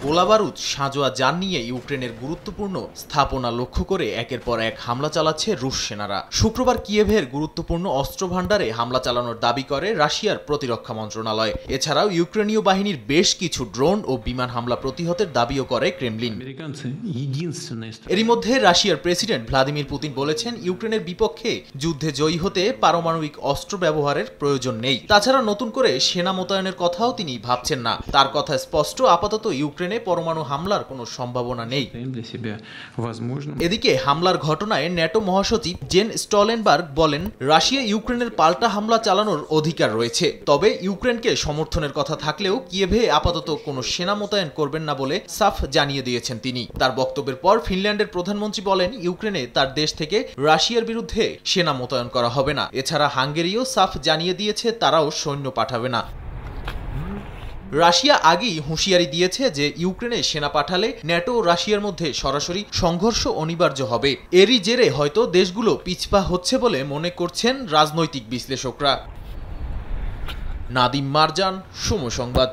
গোলাবারুদ, সাঁজোয়া যান নিয়ে ইউক্রেনের গুরুত্বপূর্ণ স্থাপনা লক্ষ্য করে একের পর এক হামলা চালাচ্ছে রুশ সেনারা। শুক্রবার কিয়েভের গুরুত্বপূর্ণ অস্ত্র ভাণ্ডারে হামলা চালানোর দাবি করে রাশিয়ার প্রতিরক্ষা মন্ত্রণালয়। এছাড়াও ইউক্রেনীয় বাহিনীর বেশ কিছু ড্রোন ও বিমান হামলা প্রতিহতের দাবিও করে ক্রেমলিন। এরই মধ্যে রাশিয়ার প্রেসিডেন্ট ভ্লাদিমির পুতিন বলেছেন, ইউক্রেনের বিপক্ষে যুদ্ধে জয়ী হতে পারমাণবিক অস্ত্র ব্যবহারের প্রয়োজন নেই। তাছাড়া নতুন করে সেনা মোতায়েনের কথাও তিনি ভাবছেন না। তার কথা স্পষ্ট, আপাতত ইউক্রেনে পরমাণু হামলার কোনো সম্ভাবনা নেই। এদিকে হামলার ঘটনায় ন্যাটো মহাসচিব জেন স্টলটেনবার্গ বলেন, রাশিয়া ইউক্রেনের পাল্টা হামলা চালানোর অধিকার রয়েছে। তবে ইউক্রেনকে সমর্থনের কথা থাকলেও কিয়েভে আপাতত কোনো সেনা মোতায়েন করবেন না বলে সাফ জানিয়ে দিয়েছেন তিনি। তার বক্তব্যের পর ফিনল্যান্ডের প্রধানমন্ত্রী বলেন, ইউক্রেনে তার দেশ থেকে রাশিয়ার বিরুদ্ধে সেনা মোতায়েন করা হবে না। এছাড়া হাঙ্গেরিও সাফ জানিয়ে দিয়েছে তারাও সৈন্য পাঠাবে না। রাশিয়া আগেই হুঁশিয়ারি দিয়েছে যে ইউক্রেনে সেনা পাঠালে ন্যাটো ও রাশিয়ার মধ্যে সরাসরি সংঘর্ষ অনিবার্য হবে। এরই জেরে হয়তো দেশগুলো পিছপা হচ্ছে বলে মনে করছেন রাজনৈতিক বিশ্লেষকরা। নাদিম মারজান, সময় সংবাদ।